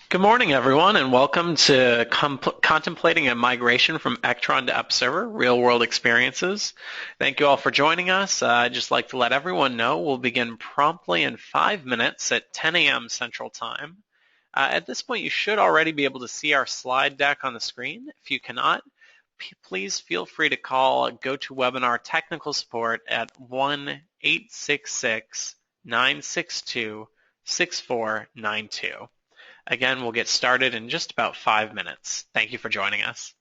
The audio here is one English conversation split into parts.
Good morning, everyone, and welcome to Contemplating a Migration from Ektron to Episerver, Real-World Experiences. Thank you all for joining us. I'd just like to let everyone know we'll begin promptly in 5 minutes at 10 a.m. Central Time. At this point, you should already be able to see our slide deck on the screen. If you cannot, please feel free to call GoToWebinar technical support at 1-866-962-6492. Again, we'll get started in just about 5 minutes. Thank you for joining us.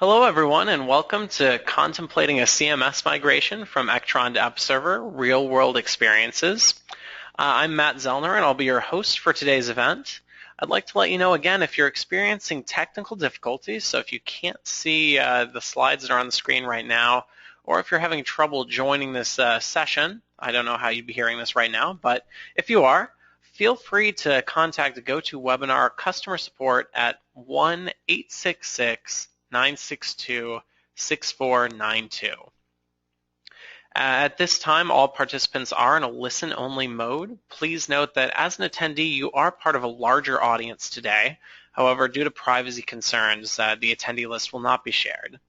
Hello everyone and welcome to Contemplating a CMS Migration from Ektron to Episerver, Real World Experiences. I'm Matt Zellner and I'll be your host for today's event. I'd like to let you know again if you're experiencing technical difficulties, so if you can't see the slides that are on the screen right now, or if you're having trouble joining this session, I don't know how you'd be hearing this right now, but if you are, feel free to contact the GoToWebinar customer support at 1-866-962-6492. At this time, all participants are in a listen-only mode. Please note that as an attendee, you are part of a larger audience today. However, due to privacy concerns, the attendee list will not be shared.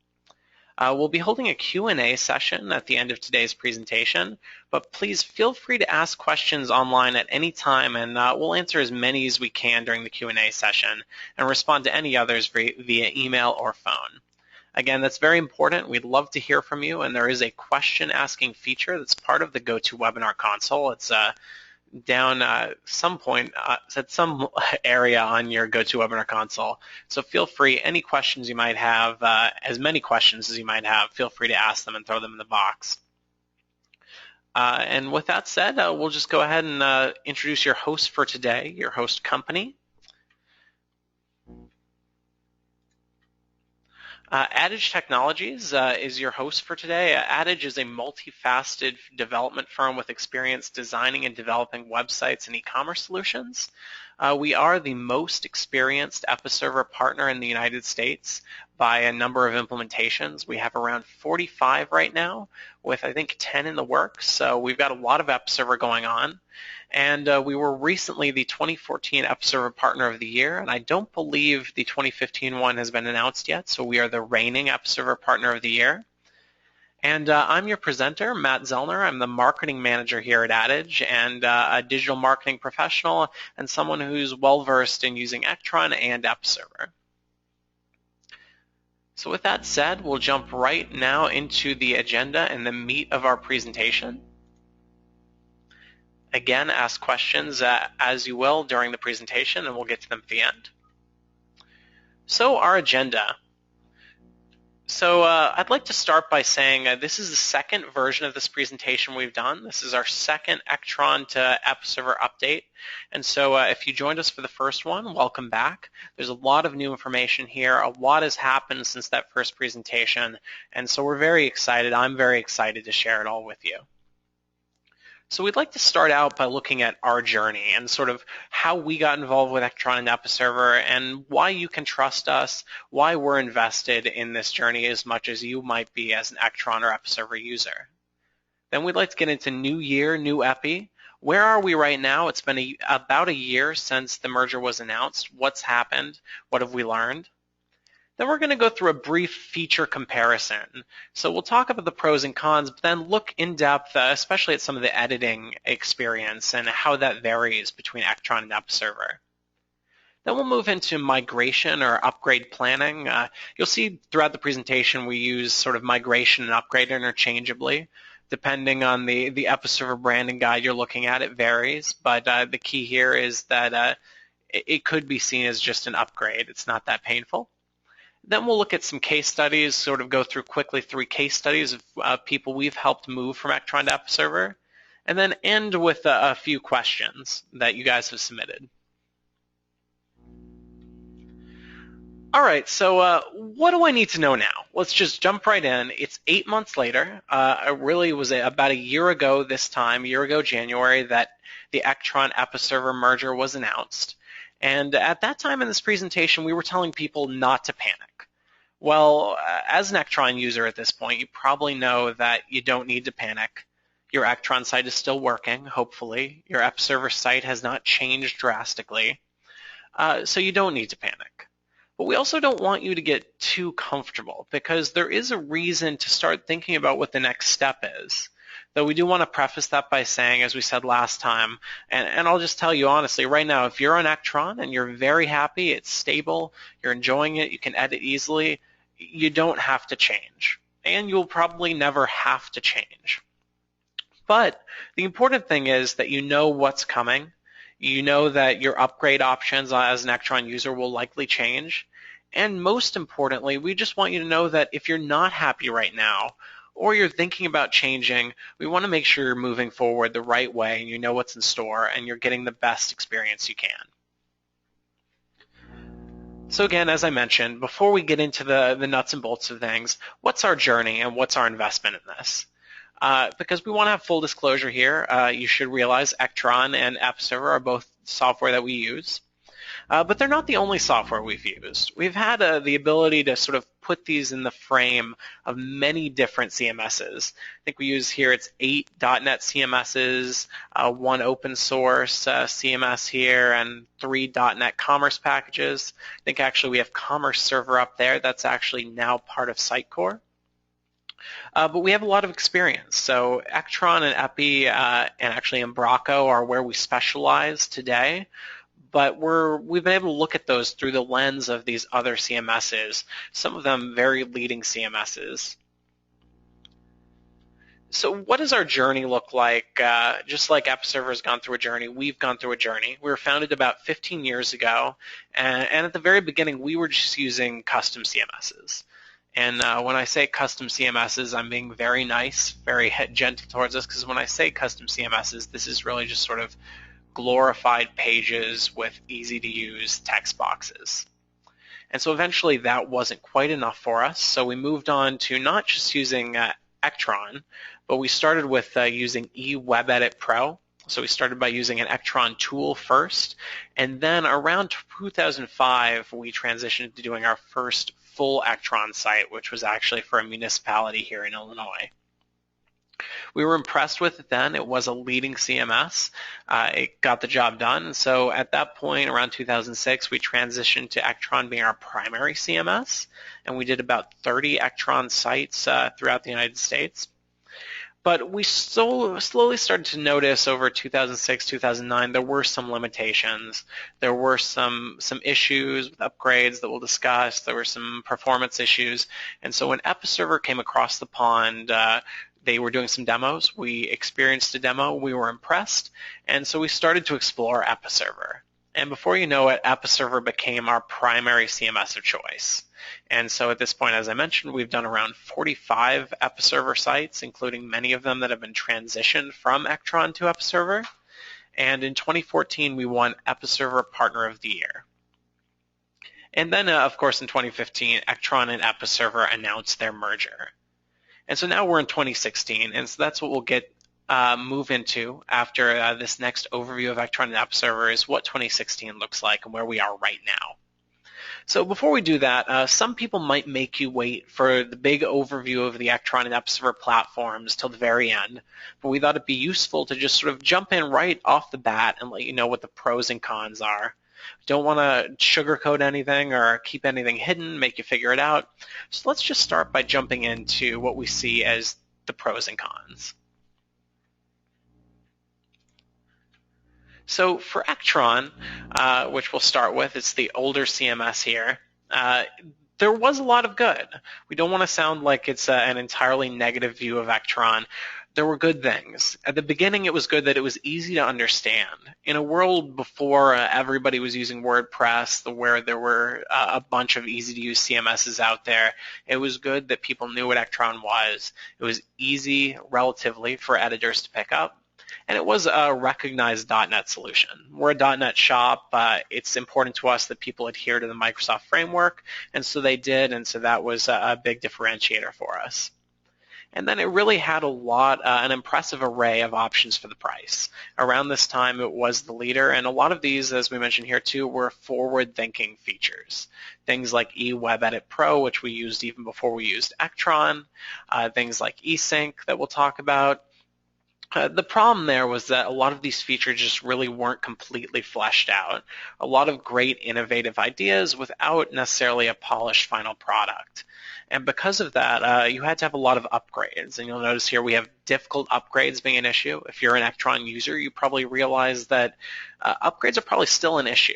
We'll be holding a Q&A session at the end of today's presentation, but please feel free to ask questions online at any time, and we'll answer as many as we can during the Q&A session and respond to any others via email or phone. Again, that's very important. We'd love to hear from you, and there is a question asking feature that's part of the GoToWebinar console. It's down some point at some area on your GoToWebinar console. So feel free, any questions you might have, as many questions as you might have, feel free to ask them and throw them in the box. And with that said, we'll just go ahead and introduce your host for today, your host company. Adage Technologies is your host for today. Adage is a multifaceted development firm with experience designing and developing websites and e-commerce solutions. We are the most experienced Episerver partner in the United States by a number of implementations. We have around 45 right now, with I think 10 in the works. So we've got a lot of Episerver going on. And we were recently the 2014 Episerver Partner of the Year, and I don't believe the 2015 one has been announced yet, so we are the reigning Episerver Partner of the Year. And I'm your presenter, Matt Zellner. I'm the marketing manager here at Adage and a digital marketing professional and someone who's well-versed in using Ektron and Episerver. So with that said, we'll jump right now into the agenda and the meat of our presentation. Again, ask questions as you will during the presentation, and we'll get to them at the end. So our agenda. So I'd like to start by saying this is the second version of this presentation we've done. This is our second Ektron to Episerver update. And so if you joined us for the first one, welcome back. There's a lot of new information here. A lot has happened since that first presentation. And so we're very excited. I'm very excited to share it all with you. So we'd like to start out by looking at our journey and sort of how we got involved with Ektron and Episerver and why you can trust us, why we're invested in this journey as much as you might be as an Ektron or Episerver user. Then we'd like to get into new year, new Epi. Where are we right now? It's been about a year since the merger was announced. What's happened? What have we learned? Then we're going to go through a brief feature comparison. So we'll talk about the pros and cons, but then look in depth, especially at some of the editing experience and how that varies between Ektron and Episerver. Then we'll move into migration or upgrade planning. You'll see throughout the presentation we use sort of migration and upgrade interchangeably. Depending on the Episerver branding guide you're looking at, it varies, but the key here is that it could be seen as just an upgrade. It's not that painful. Then we'll look at some case studies, sort of go through quickly 3 case studies of people we've helped move from Ektron to Episerver, and then end with a few questions that you guys have submitted. All right, so what do I need to know now? Let's just jump right in. It's 8 months later. It really was about a year ago this time, January, that the Ektron Episerver merger was announced. And at that time in this presentation, we were telling people not to panic. Well, as an Ektron user at this point, you probably know that you don't need to panic. Your Ektron site is still working, hopefully. Your Episerver site has not changed drastically, so you don't need to panic. But we also don't want you to get too comfortable because there is a reason to start thinking about what the next step is. Though we do want to preface that by saying, as we said last time, and I'll just tell you honestly, right now, if you're on Ektron and you're very happy, it's stable, you're enjoying it, you can edit easily, you don't have to change. And you'll probably never have to change. But the important thing is that you know what's coming. You know that your upgrade options as an Ektron user will likely change. And most importantly, we just want you to know that if you're not happy right now, or you're thinking about changing, we want to make sure you're moving forward the right way and you know what's in store and you're getting the best experience you can. So again, as I mentioned, before we get into the nuts and bolts of things, what's our journey and what's our investment in this? Because we want to have full disclosure here, you should realize Ektron and Episerver are both software that we use. But they're not the only software we've used. We've had the ability to sort of put these in the frame of many different CMSs. I think we use here, it's 8 .NET CMSs, 1 open source CMS here, and 3 .NET Commerce packages. I think actually we have Commerce Server up there. That's actually now part of Sitecore. But we have a lot of experience. So Ektron and Epi and actually Embraco are where we specialize today. But we've been able to look at those through the lens of these other CMSs, some of them very leading CMSs. So what does our journey look like? Just like Episerver has gone through a journey, we've gone through a journey. We were founded about 15 years ago, and at the very beginning, we were just using custom CMSs. And when I say custom CMSs, I'm being very nice, very gentle towards us, because when I say custom CMSs, this is really just sort of glorified pages with easy-to-use text boxes. And so eventually that wasn't quite enough for us, so we moved on to not just using Ektron, but we started with using eWebEdit Pro. So we started by using an Ektron tool first, and then around 2005 we transitioned to doing our first full Ektron site, which was actually for a municipality here in Illinois. We were impressed with it then. It was a leading CMS. It got the job done. So at that point, around 2006, we transitioned to Ektron being our primary CMS, and we did about 30 Ektron sites throughout the United States. But we slowly started to notice over 2006, 2009, there were some limitations. There were some issues with upgrades that we'll discuss. There were some performance issues. And so when Episerver came across the pond, they were doing some demos. We experienced a demo. We were impressed. And so we started to explore Episerver. And before you know it, Episerver became our primary CMS of choice. And so at this point, as I mentioned, we've done around 45 Episerver sites, including many of them that have been transitioned from Ektron to Episerver. And in 2014, we won Episerver Partner of the Year. And then, of course, in 2015, Ektron and Episerver announced their merger. And so now we're in 2016, and so that's what we'll move into after this next overview of Ektron and Episerver is what 2016 looks like and where we are right now. So before we do that, some people might make you wait for the big overview of the Ektron and Episerver platforms till the very end, but we thought it'd be useful to just sort of jump in right off the bat and let you know what the pros and cons are. Don't want to sugarcoat anything or keep anything hidden, make you figure it out. So let's just start by jumping into what we see as the pros and cons. So for Ektron, which we'll start with, it's the older CMS here, there was a lot of good. We don't want to sound like it's an entirely negative view of Ektron. There were good things. At the beginning, it was good that it was easy to understand. In a world before everybody was using WordPress, where there were a bunch of easy-to-use CMSs out there, it was good that people knew what Ektron was. It was easy, relatively, for editors to pick up. And it was a recognized .NET solution. We're a .NET shop. It's important to us that people adhere to the Microsoft framework, and so they did, and so that was a big differentiator for us. And then it really had an impressive array of options for the price. Around this time, it was the leader, and a lot of these, as we mentioned here too, were forward-thinking features. Things like eWebEdit Pro, which we used even before we used Ektron, things like eSync that we'll talk about. The problem there was that a lot of these features just really weren't completely fleshed out. A lot of great innovative ideas without necessarily a polished final product. And because of that, you had to have a lot of upgrades. And you'll notice here we have difficult upgrades being an issue. If you're an Ektron user, you probably realize that upgrades are probably still an issue.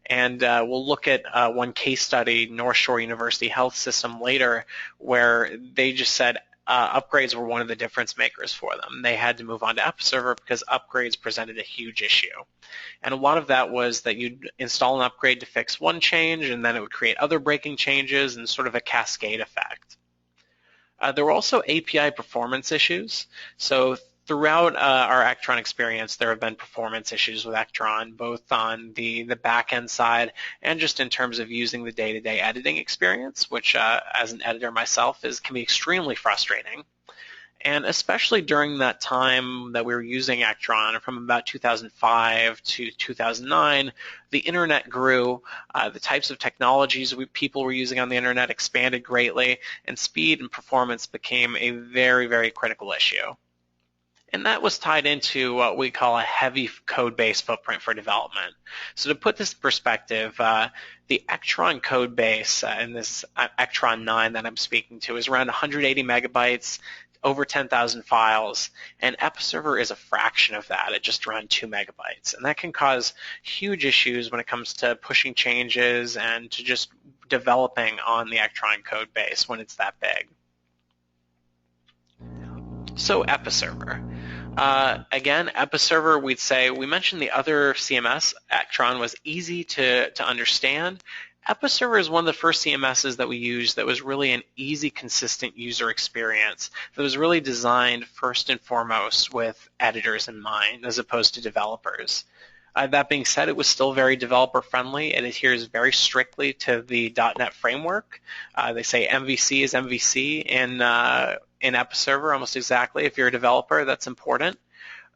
And we'll look at one case study, North Shore University Health System later, where they just said upgrades were one of the difference makers for them. They had to move on to Episerver because upgrades presented a huge issue. And a lot of that was that you'd install an upgrade to fix one change, and then it would create other breaking changes and sort of a cascade effect. There were also API performance issues. So throughout our Ektron experience, there have been performance issues with Ektron, both on the back-end side and just in terms of using the day-to-day editing experience, which as an editor myself can be extremely frustrating. And especially during that time that we were using Ektron, from about 2005 to 2009, the internet grew, the types of technologies people were using on the internet expanded greatly, and speed and performance became a very, very critical issue. And that was tied into what we call a heavy code base footprint for development. So to put this in perspective, the Ektron code base in this Ektron 9 that I'm speaking to is around 180 megabytes, over 10,000 files, and Episerver is a fraction of that at just around 2 megabytes. And that can cause huge issues when it comes to pushing changes and to just developing on the Ektron code base when it's that big. So Episerver. Again, Episerver, we mentioned the other CMS, Ektron, was easy to understand. Episerver is one of the first CMSs that we used that was really an easy, consistent user experience that was really designed first and foremost with editors in mind as opposed to developers. That being said, it was still very developer-friendly. It adheres very strictly to the .NET framework. They say MVC is MVC in Episerver almost exactly. If you're a developer, that's important.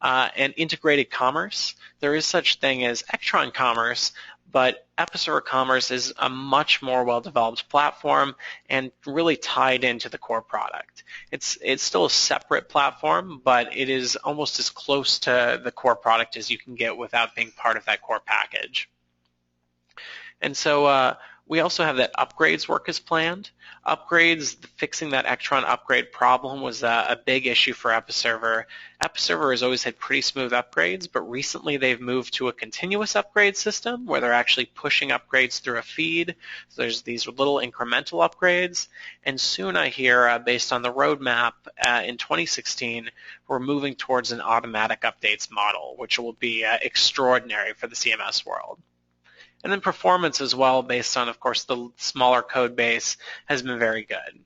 And integrated commerce. There is such thing as Ektron Commerce, but Episerver Commerce is a much more well-developed platform and really tied into the core product. It's still a separate platform, but it is almost as close to the core product as you can get without being part of that core package. And so we also have that upgrades work as planned. Upgrades, fixing that Ektron upgrade problem was a big issue for Episerver. Episerver has always had pretty smooth upgrades, but recently they've moved to a continuous upgrade system where they're actually pushing upgrades through a feed. So there's these little incremental upgrades. And soon I hear, based on the roadmap in 2016, we're moving towards an automatic updates model, which will be extraordinary for the CMS world. And then performance as well, based on, of course, the smaller code base, has been very good.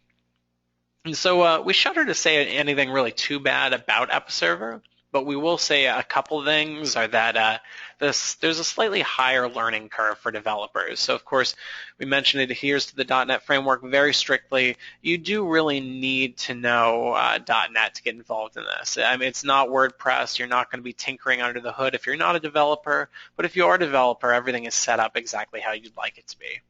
And so we shudder to say anything really too bad about Episerver, but we will say a couple of things are that there's a slightly higher learning curve for developers. So, of course, we mentioned it adheres to the .NET framework very strictly. You do really need to know .NET to get involved in this. I mean, it's not WordPress. You're not going to be tinkering under the hood if you're not a developer. But if you are a developer, everything is set up exactly how you'd like it to be.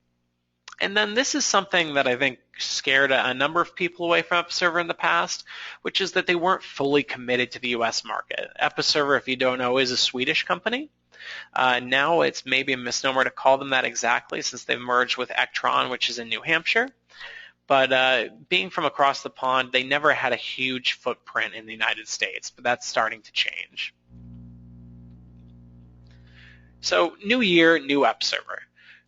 And then this is something that I think scared a number of people away from Episerver in the past, which is that they weren't fully committed to the US market. Episerver, if you don't know, is a Swedish company. Now it's maybe a misnomer to call them that exactly since they've merged with Ektron, which is in New Hampshire. But being from across the pond, they never had a huge footprint in the United States, but that's starting to change. So new year, new Episerver.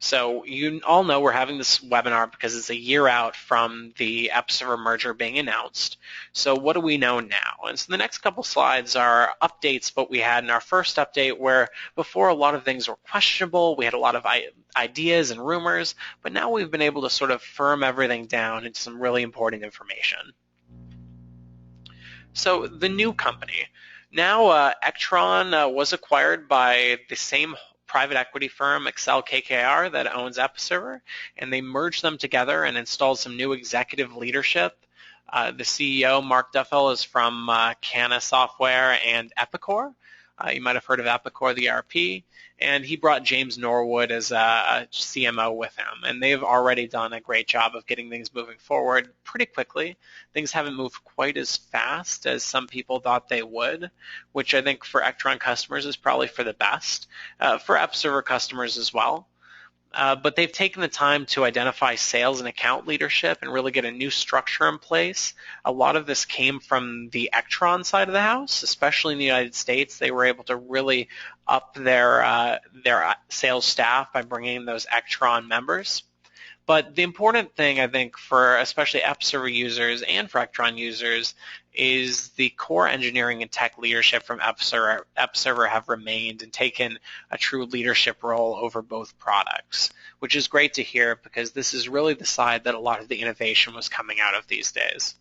So you all know we're having this webinar because it's a year out from the Episerver merger being announced. So what do we know now? And so the next couple slides are updates what we had in our first update, where before a lot of things were questionable, we had a lot of ideas and rumors, but now we've been able to sort of firm everything down into some really important information. So the new company. Now Ektron was acquired by the same private equity firm, Excel KKR, that owns Episerver, and they merged them together and installed some new executive leadership. The CEO, Mark Duffel, is from Cana Software and Epicor. You might have heard of Epicor, the ERP, and he brought James Norwood as a CMO with him, and they've already done a great job of getting things moving forward pretty quickly. Things haven't moved quite as fast as some people thought they would, which I think for Ektron customers is probably for the best, for Episerver customers as well. But they've taken the time to identify sales and account leadership and really get a new structure in place. A lot of this came from the Ektron side of the house, especially in the United States. They were able to really up their sales staff by bringing in those Ektron members. But the important thing, I think, for especially Episerver users and for Ektron users is the core engineering and tech leadership from Episerver have remained and taken a true leadership role over both products, which is great to hear because this is really the side that a lot of the innovation was coming out of these days.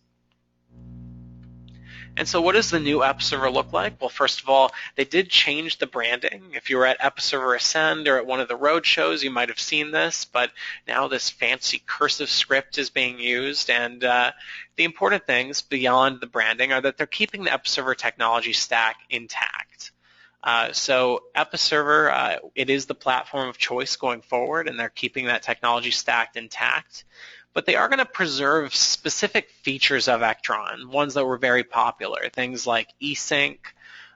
And so what does the new Episerver look like? Well, first of all, they did change the branding. If you were at Episerver Ascend or at one of the road shows, you might have seen this, but now this fancy cursive script is being used. And the important things beyond the branding are that they're keeping the Episerver technology stack intact. So Episerver, it is the platform of choice going forward, and they're keeping that technology stack intact. But they are going to preserve specific features of Ektron, ones that were very popular, things like eSync,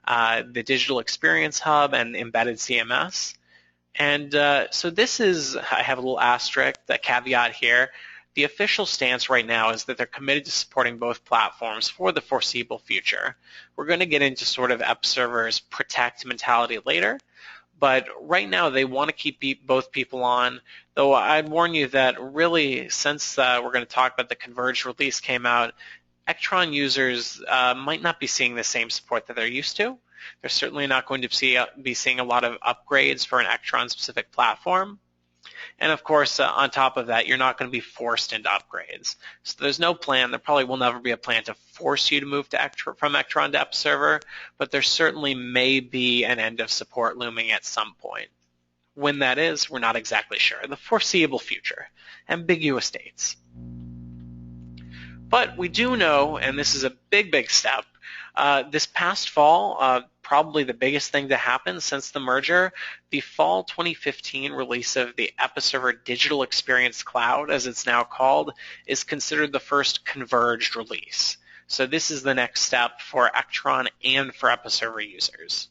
the Digital Experience Hub, and embedded CMS. And so this is, I have a little asterisk, a caveat here. The official stance right now is that they're committed to supporting both platforms for the foreseeable future. We're going to get into sort of Episerver's protect mentality later. But right now, they want to keep both people on, though I'd warn you that really, since we're going to talk about the Converged Release came out, Ektron users might not be seeing the same support that they're used to. They're certainly not going to be seeing a lot of upgrades for an Ektron-specific platform. And of course, on top of that, you're not going to be forced into upgrades. So there's no plan. There probably will never be a plan to force you to move to from Ektron to Episerver, but there certainly may be an end of support looming at some point. When that is, we're not exactly sure. The foreseeable future. Ambiguous dates. But we do know, and this is a big, big step, this past fall, probably the biggest thing to happen since the merger, the fall 2015 release of the Episerver Digital Experience Cloud, as it's now called, is considered the first converged release. So this is the next step for Ektron and for Episerver users.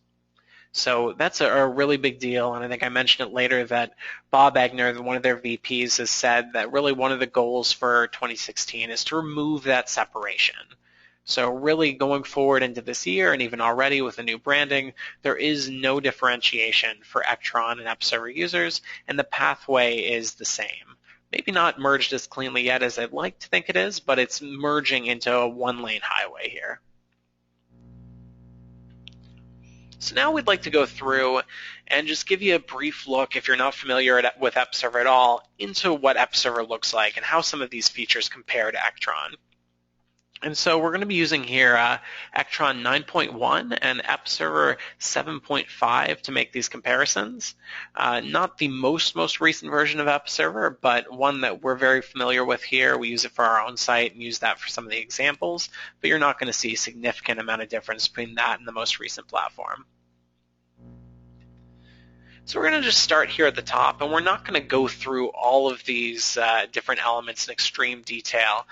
So that's a really big deal, and I think I mentioned it later that Bob Egner, one of their VPs, has said that really one of the goals for 2016 is to remove that separation. So really going forward into this year and even already with the new branding, there is no differentiation for Ektron and Episerver users, and the pathway is the same. Maybe not merged as cleanly yet as I'd like to think it is, but it's merging into a one-lane highway here. So now we'd like to go through and just give you a brief look, if you're not familiar with Episerver at all, into what Episerver looks like and how some of these features compare to Ektron. And so we're going to be using here Ektron 9.1 and Episerver 7.5 to make these comparisons. Not the most recent version of Episerver, but one that we're very familiar with here. We use it for our own site and use that for some of the examples, but you're not going to see a significant amount of difference between that and the most recent platform. So we're going to just start here at the top, and we're not going to go through all of these different elements in extreme detail.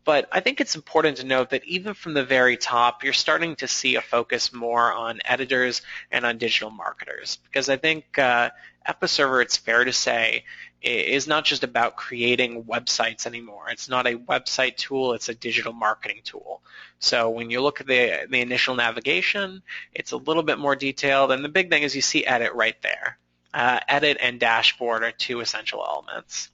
But I think it's important to note that even from the very top, you're starting to see a focus more on editors and on digital marketers. Because I think Episerver, it's fair to say, is not just about creating websites anymore. It's not a website tool, it's a digital marketing tool. So when you look at the initial navigation, it's a little bit more detailed. And the big thing is you see Edit right there. Edit and Dashboard are two essential elements.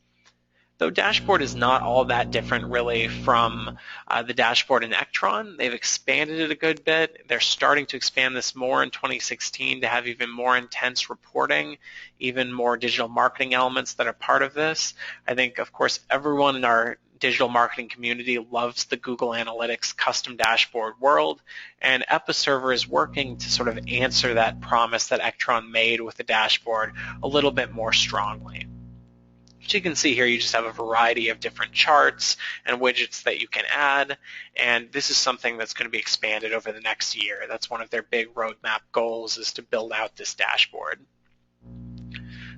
Though Dashboard is not all that different really from the dashboard in Ektron, they've expanded it a good bit. They're starting to expand this more in 2016 to have even more intense reporting, even more digital marketing elements that are part of this. I think, of course, everyone in our digital marketing community loves the Google Analytics custom dashboard world, and Episerver is working to sort of answer that promise that Ektron made with the dashboard a little bit more strongly. So you can see here you just have a variety of different charts and widgets that you can add, and this is something that's going to be expanded over the next year. That's one of their big roadmap goals, is to build out this dashboard.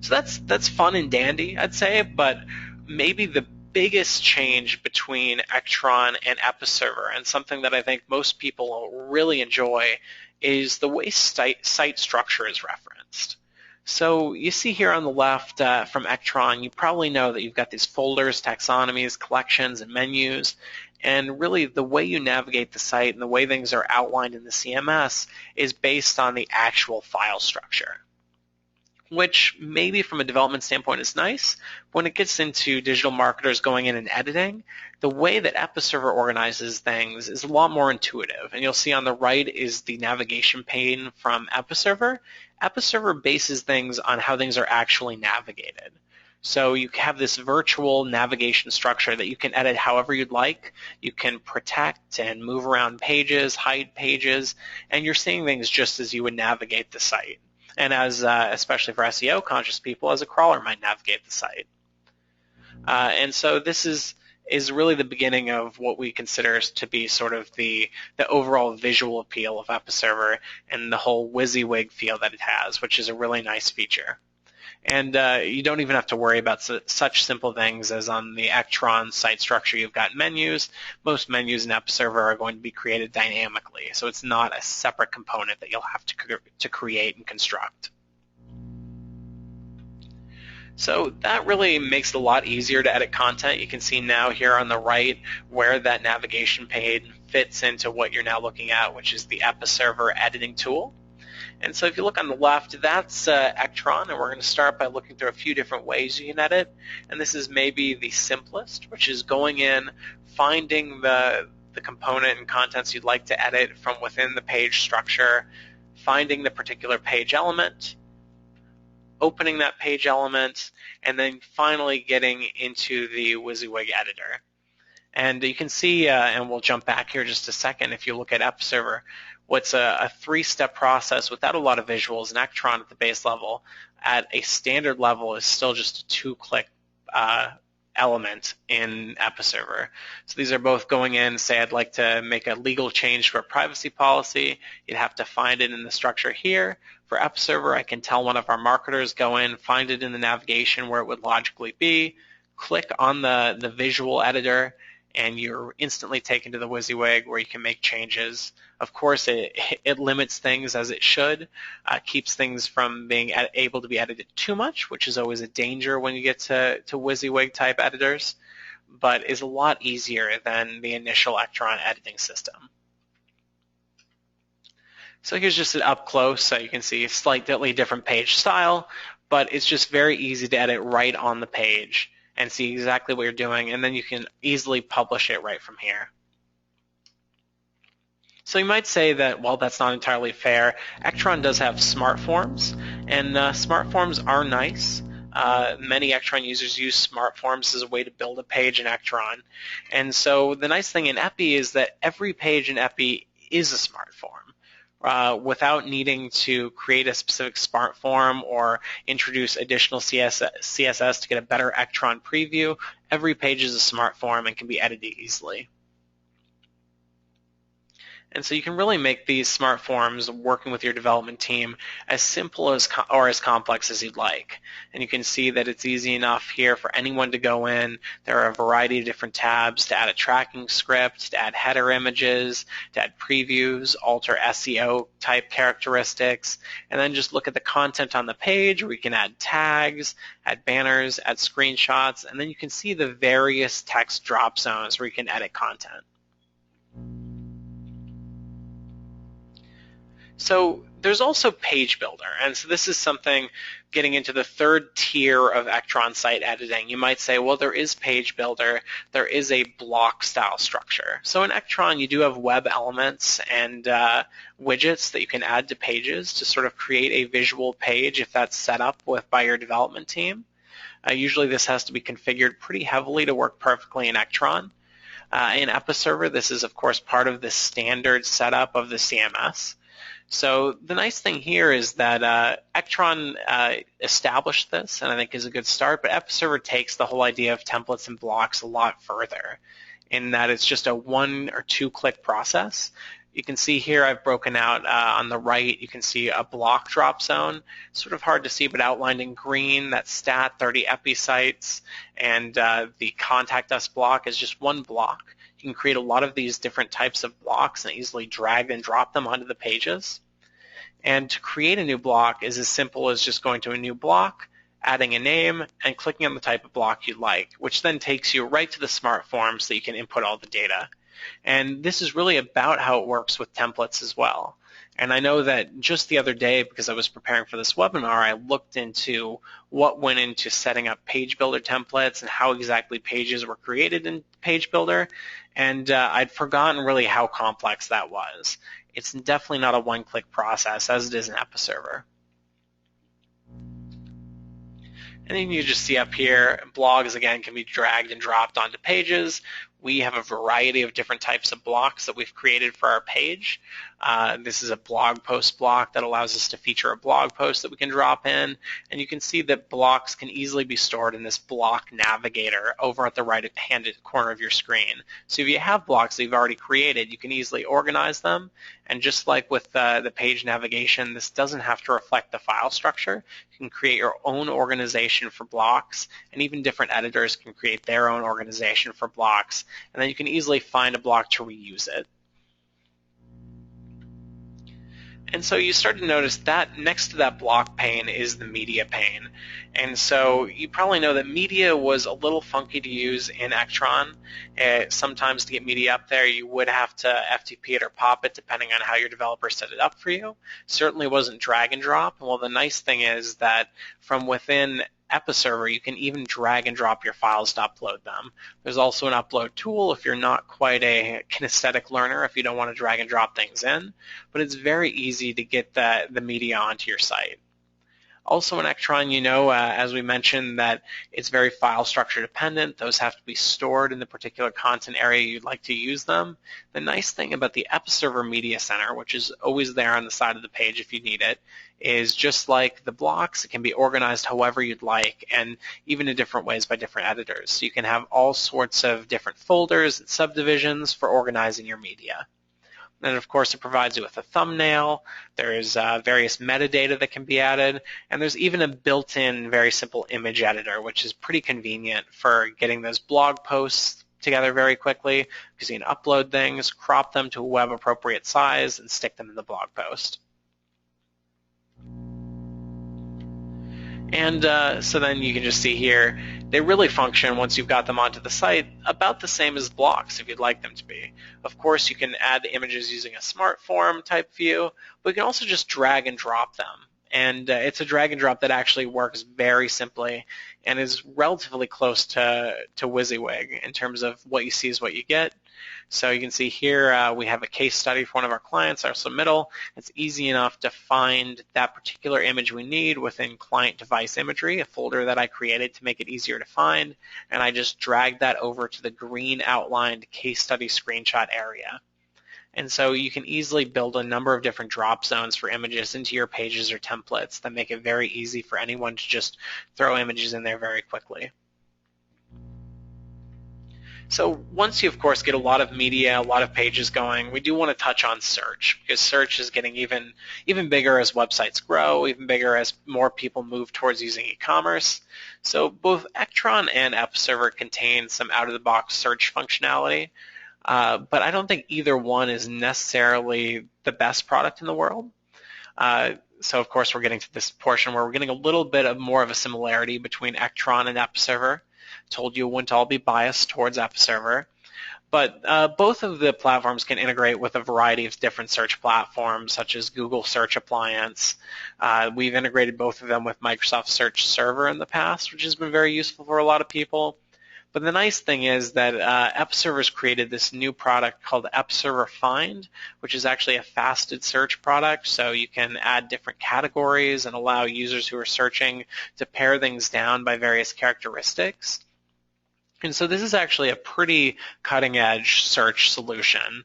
So that's fun and dandy, I'd say, but maybe the biggest change between Ektron and Episerver, and something that I think most people really enjoy, is the way site structure is referenced. So you see here on the left from Ektron, you probably know that you've got these folders, taxonomies, collections, and menus. And really the way you navigate the site and the way things are outlined in the CMS is based on the actual file structure. which maybe from a development standpoint is nice. When it gets into digital marketers going in and editing, the way that Episerver organizes things is a lot more intuitive. And you'll see on the right is the navigation pane from Episerver. Episerver bases things on how things are actually navigated. So you have this virtual navigation structure that you can edit however you'd like. You can protect and move around pages, hide pages, and you're seeing things just as you would navigate the site. And as, especially for SEO conscious people, as a crawler might navigate the site. And so this is really the beginning of what we consider to be sort of the overall visual appeal of Episerver and the whole WYSIWYG feel that it has, which is a really nice feature. And you don't even have to worry about such simple things as on the Ektron site structure you've got menus. Most menus in Episerver are going to be created dynamically, so it's not a separate component that you'll have to create and construct. So that really makes it a lot easier to edit content. You can see now here on the right where that navigation pane fits into what you're now looking at, which is the Episerver editing tool. And so if you look on the left, that's Ektron, and we're going to start by looking through a few different ways you can edit. And this is maybe the simplest, which is going in, finding the component and contents you'd like to edit from within the page structure, finding the particular page element, opening that page element, and then finally getting into the WYSIWYG editor. And you can see, and we'll jump back here just a second, if you look at Episerver, what's a three-step process without a lot of visuals, and Ektron at the base level at a standard level is still just a two-click element in Episerver. So these are both going in, say I'd like to make a legal change for a privacy policy. You'd have to find it in the structure here. For Episerver, I can tell one of our marketers, go in, find it in the navigation where it would logically be, click on the visual editor, and you're instantly taken to the WYSIWYG where you can make changes. Of course, it limits things as it should, keeps things from being able to be edited too much, which is always a danger when you get to WYSIWYG type editors, but is a lot easier than the initial Ektron editing system. So here's just an up close, so you can see a slightly different page style, but it's just very easy to edit right on the page and see exactly what you're doing, and then you can easily publish it right from here. So you might say that, well, that's not entirely fair. Ektron does have smart forms, and smart forms are nice. Many Ektron users use smart forms as a way to build a page in Ektron. And so the nice thing in Epi is that every page in Epi is a smart form. Without needing to create a specific smart form or introduce additional CSS to get a better Ektron preview, every page is a smart form and can be edited easily. And so you can really make these smart forms working with your development team as simple as or as complex as you'd like. And you can see that it's easy enough here for anyone to go in. There are a variety of different tabs to add a tracking script, to add header images, to add previews, alter SEO type characteristics, and then just look at the content on the page where you can add tags, add banners, add screenshots, and then you can see the various text drop zones where you can edit content. So there's also PageBuilder, and so this is something getting into the third tier of Ektron site editing. You might say, well, there is PageBuilder, there is a block style structure. So in Ektron, you do have web elements and widgets that you can add to pages to sort of create a visual page if that's set up by your development team. Usually this has to be configured pretty heavily to work perfectly in Ektron. In Episerver, this is, of course, part of the standard setup of the CMS. So the nice thing here is that Ektron established this, and I think is a good start, but Episerver takes the whole idea of templates and blocks a lot further in that it's just a 1 or 2 click process. You can see here I've broken out on the right, you can see a block drop zone. Sort of hard to see, but outlined in green, that's stat 30 epi sites, and the contact us block is just one block. You can create a lot of these different types of blocks and easily drag and drop them onto the pages. And to create a new block is as simple as just going to a new block, adding a name, and clicking on the type of block you'd like, which then takes you right to the smart form so you can input all the data. And this is really about how it works with templates as well. And I know that just the other day, because I was preparing for this webinar, I looked into what went into setting up PageBuilder templates and how exactly pages were created in PageBuilder, and I'd forgotten really how complex that was. It's definitely not a one-click process as it is in Episerver. And then you just see up here, blogs again can be dragged and dropped onto pages. We have a variety of different types of blocks that we've created for our page. This is a blog post block that allows us to feature a blog post that we can drop in. And you can see that blocks can easily be stored in this block navigator over at the right-hand corner of your screen. So if you have blocks that you've already created, you can easily organize them. And just like with the page navigation, this doesn't have to reflect the file structure. You can create your own organization for blocks, and even different editors can create their own organization for blocks. And then you can easily find a block to reuse it. And so you start to notice that next to that block pane is the media pane. And so you probably know that media was a little funky to use in Ektron. Sometimes to get media up there, you would have to FTP it or pop it, depending on how your developer set it up for you. Certainly wasn't drag and drop. Well, the nice thing is that from within Episerver, you can even drag and drop your files to upload them. There's also an upload tool if you're not quite a kinesthetic learner, if you don't want to drag and drop things in, but it's very easy to get the media onto your site. Also in Ektron, you know, as we mentioned, that it's very file structure dependent. Those have to be stored in the particular content area you'd like to use them. The nice thing about the Episerver Media Center, which is always there on the side of the page if you need it, is just like the blocks, it can be organized however you'd like, and even in different ways by different editors. So you can have all sorts of different folders and subdivisions for organizing your media. And of course, it provides you with a thumbnail. There's various metadata that can be added, and there's even a built-in very simple image editor, which is pretty convenient for getting those blog posts together very quickly, because you can upload things, crop them to a web-appropriate size, and stick them in the blog post. And so then you can just see here, they really function once you've got them onto the site about the same as blocks if you'd like them to be. Of course, you can add the images using a smart form type view, but you can also just drag and drop them. And it's a drag and drop that actually works very simply and is relatively close to WYSIWYG in terms of what you see is what you get. So you can see here we have a case study for one of our clients, our submittal. It's easy enough to find that particular image we need within client device imagery, a folder that I created to make it easier to find, and I just dragged that over to the green outlined case study screenshot area. And so you can easily build a number of different drop zones for images into your pages or templates that make it very easy for anyone to just throw images in there very quickly. So once you, of course, get a lot of media, a lot of pages going, we do want to touch on search, because search is getting even bigger as websites grow, even bigger as more people move towards using e-commerce. So both Ektron and Episerver contain some out-of-the-box search functionality, but I don't think either one is necessarily the best product in the world. So, of course, we're getting to this portion where we're getting a little bit of more of a similarity between Ektron and Episerver. Told you it wouldn't all be biased towards Episerver. But both of the platforms can integrate with a variety of different search platforms, such as Google Search Appliance. We've integrated both of them with Microsoft Search Server in the past, which has been very useful for a lot of people. But the nice thing is that Episerver's created this new product called Episerver Find, which is actually a faceted search product, so you can add different categories and allow users who are searching to pare things down by various characteristics. And so this is actually a pretty cutting-edge search solution.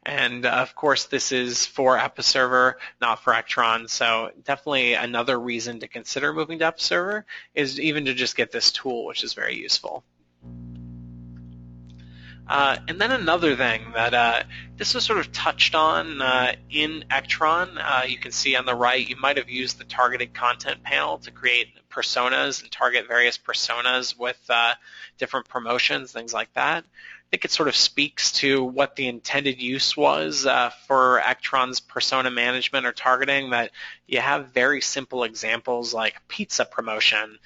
And of course, this is for Episerver, not for Ektron. So definitely another reason to consider moving to Episerver is even to just get this tool, which is very useful. And then another thing that this was sort of touched on in Ektron. You can see on the right, you might have used the targeted content panel to create personas and target various personas with different promotions, things like that. I think it sort of speaks to what the intended use was for Ektron's persona management or targeting, that you have very simple examples like pizza promotion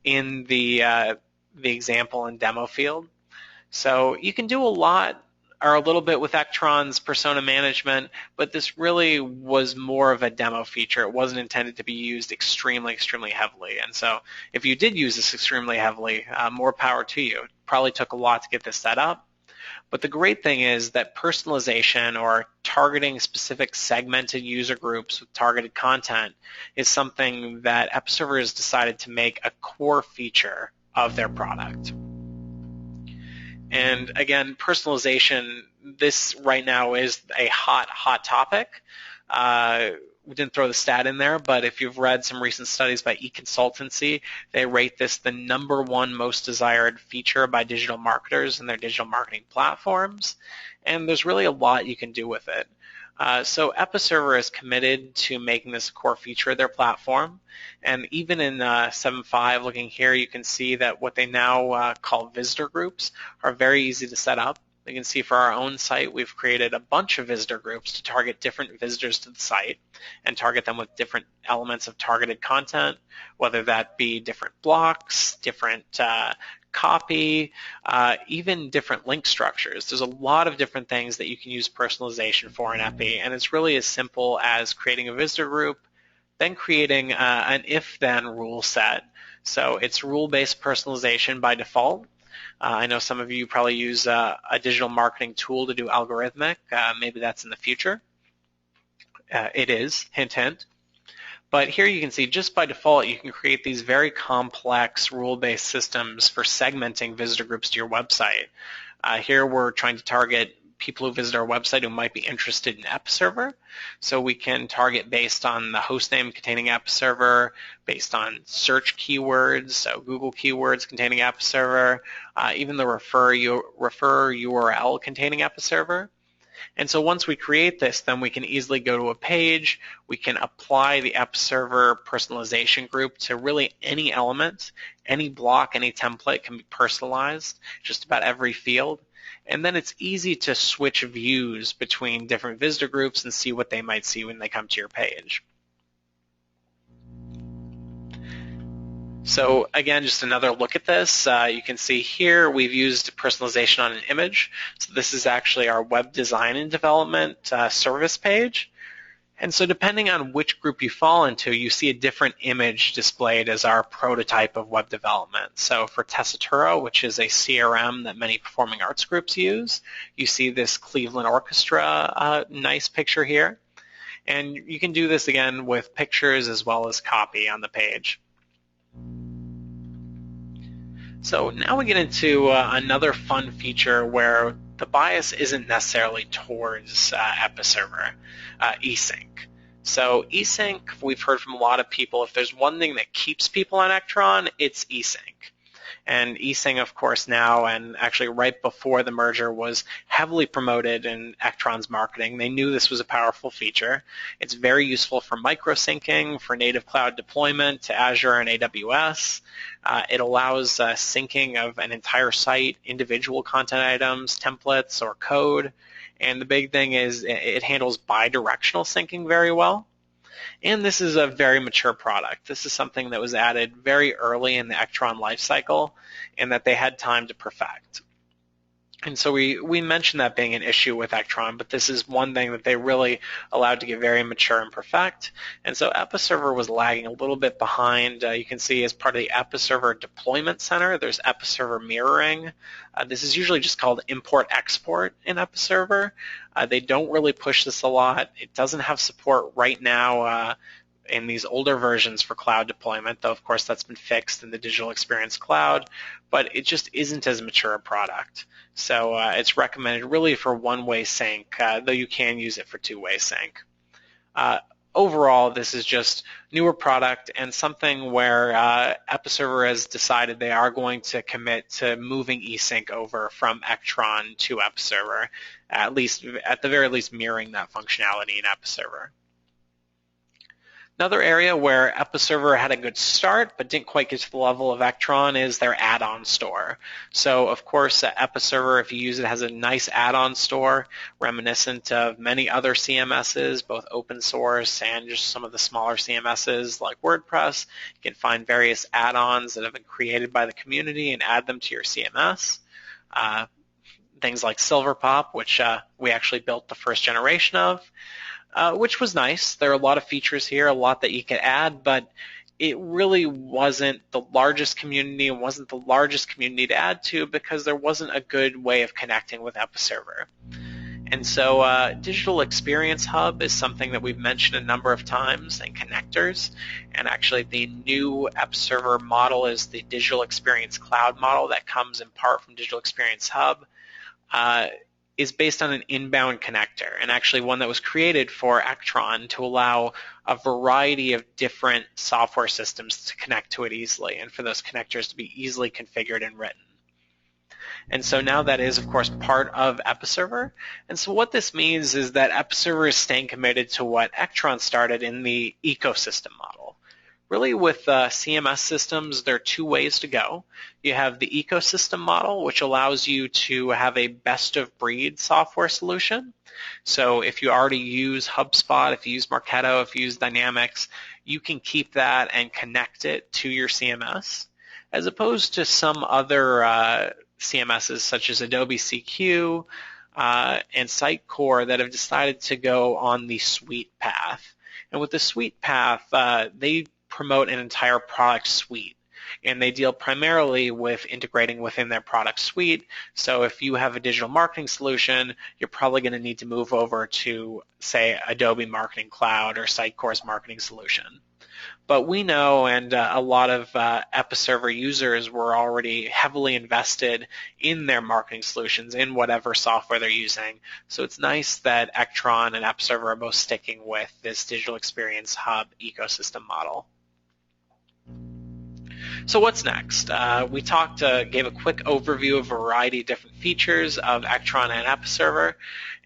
in the example and demo field. So you can do a lot are a little bit with Ektron's persona management, but this really was more of a demo feature. It wasn't intended to be used extremely heavily. And so if you did use this extremely heavily, more power to you. It probably took a lot to get this set up. But the great thing is that personalization, or targeting specific segmented user groups with targeted content, is something that Episerver has decided to make a core feature of their product. And again, personalization, this right now is a hot topic. We didn't throw the stat in there, but if you've read some recent studies by eConsultancy, they rate this the #1 most desired feature by digital marketers in their digital marketing platforms. And there's really a lot you can do with it. So Episerver is committed to making this a core feature of their platform. And even in 7.5, looking here, you can see that what they now call visitor groups are very easy to set up. You can see for our own site, we've created a bunch of visitor groups to target different visitors to the site and target them with different elements of targeted content, whether that be different blocks, different copy, even different link structures. There's a lot of different things that you can use personalization for in Epi, and it's really as simple as creating a visitor group, then creating an if-then rule set. So it's rule-based personalization by default. I know some of you probably use a digital marketing tool to do algorithmic. Maybe that's in the future. It is, hint, hint. But here you can see just by default you can create these very complex rule-based systems for segmenting visitor groups to your website. Here we're trying to target people who visit our website who might be interested in Episerver. So we can target based on the hostname containing Episerver, based on search keywords, so Google keywords containing Episerver, even the refer URL containing Episerver. And so once we create this, then we can easily go to a page. We can apply the Episerver personalization group to really any element, any block, any template can be personalized, just about every field. And then it's easy to switch views between different visitor groups and see what they might see when they come to your page. So again, just another look at this. You can see here we've used personalization on an image. So this is actually our web design and development service page. And so depending on which group you fall into, you see a different image displayed as our prototype of web development. So for Tessitura, which is a CRM that many performing arts groups use, you see this Cleveland Orchestra nice picture here. And you can do this again with pictures as well as copy on the page. So now we get into another fun feature where the bias isn't necessarily towards Episerver, eSync. So eSync, we've heard from a lot of people, if there's one thing that keeps people on Ektron, it's eSync. And eSync, of course, now, and actually right before the merger, was heavily promoted in Ektron's marketing. They knew this was a powerful feature. It's very useful for micro-syncing, for native cloud deployment to Azure and AWS. It allows syncing of an entire site, individual content items, templates, or code. And the big thing is it handles bidirectional syncing very well. And this is a very mature product. This is something that was added very early in the Ektron lifecycle and that they had time to perfect. And so we mentioned that being an issue with Ektron, but this is one thing that they really allowed to get very mature and perfect. And so Episerver was lagging a little bit behind. You can see as part of the Episerver Deployment Center, there's Episerver Mirroring. This is usually just called import-export in Episerver. They don't really push this a lot. It doesn't have support right now in these older versions for cloud deployment, though of course that's been fixed in the Digital Experience Cloud, but it just isn't as mature a product. So it's recommended really for one-way sync, though you can use it for two-way sync. Overall, this is just newer product and something where Episerver has decided they are going to commit to moving eSync over from Ektron to Episerver, at the very least mirroring that functionality in Episerver. Another area where Episerver had a good start but didn't quite get to the level of Ektron is their add-on store. So of course Episerver, if you use it, has a nice add-on store reminiscent of many other CMSs, both open source and just some of the smaller CMSs like WordPress. You can find various add-ons that have been created by the community and add them to your CMS. things like Silverpop, which we actually built the first generation of, which was nice. There are a lot of features here, a lot that you could add, but it really wasn't the largest community and wasn't the largest community to add to because there wasn't a good way of connecting with Episerver. And so Digital Experience Hub is something that we've mentioned a number of times, and connectors. And actually the new Episerver model is the Digital Experience Cloud model that comes in part from Digital Experience Hub, is based on an inbound connector, and actually one that was created for Ektron to allow a variety of different software systems to connect to it easily, and for those connectors to be easily configured and written. And so now that is, of course, part of Episerver. And so what this means is that Episerver is staying committed to what Ektron started in the ecosystem model. Really, with CMS systems, there are two ways to go. You have the ecosystem model, which allows you to have a best-of-breed software solution. So if you already use HubSpot, if you use Marketo, if you use Dynamics, you can keep that and connect it to your CMS, as opposed to some other CMSs such as Adobe CQ and Sitecore that have decided to go on the suite path. And with the suite path, they promote an entire product suite, and they deal primarily with integrating within their product suite. So if you have a digital marketing solution, you're probably going to need to move over to, say, Adobe Marketing Cloud or Sitecore's marketing solution. But we know, and a lot of Episerver users were already heavily invested in their marketing solutions, in whatever software they're using. So it's nice that Ektron and Episerver are both sticking with this Digital Experience Hub ecosystem model. So what's next? We gave a quick overview of a variety of different features of Ektron and Episerver.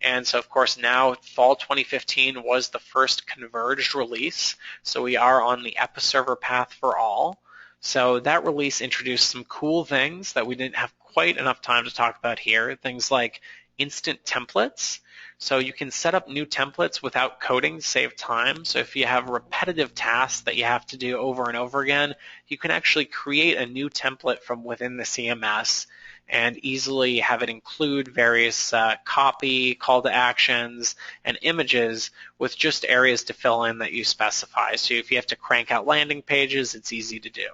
And so, of course, now fall 2015 was the first converged release. So we are on the Episerver path for all. So that release introduced some cool things that we didn't have quite enough time to talk about here. Things like instant templates. So you can set up new templates without coding to save time. So if you have repetitive tasks that you have to do over and over again, you can actually create a new template from within the CMS and easily have it include various copy, call to actions, and images with just areas to fill in that you specify. So if you have to crank out landing pages, it's easy to do.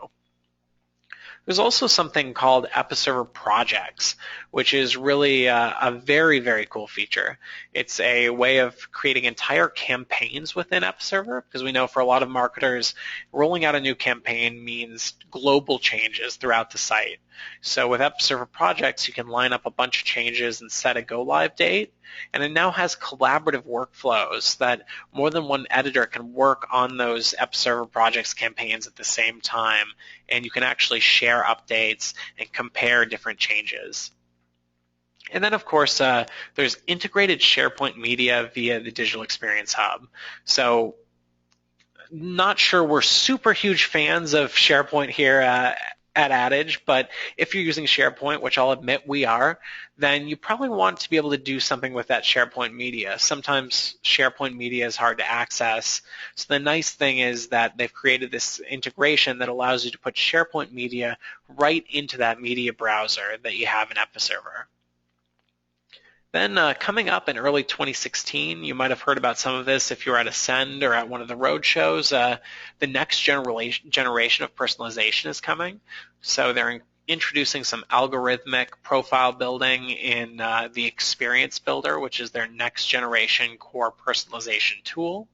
There's also something called Episerver Projects, which is really a very, very cool feature. It's a way of creating entire campaigns within Episerver, because we know for a lot of marketers, rolling out a new campaign means global changes throughout the site. So with Episerver Projects, you can line up a bunch of changes and set a go-live date, and it now has collaborative workflows that more than one editor can work on those Episerver Projects campaigns at the same time, and you can actually share updates and compare different changes. And then, of course, there's integrated SharePoint media via the Digital Experience Hub. So not sure we're super huge fans of SharePoint here at Adage, but if you're using SharePoint, which I'll admit we are, then you probably want to be able to do something with that SharePoint media. Sometimes SharePoint media is hard to access. So the nice thing is that they've created this integration that allows you to put SharePoint media right into that media browser that you have in Episerver. Then coming up in early 2016, you might have heard about some of this if you were at Ascend or at one of the road shows. The next generation of personalization is coming. So they're introducing some algorithmic profile building in the Experience Builder, which is their next generation core personalization tool.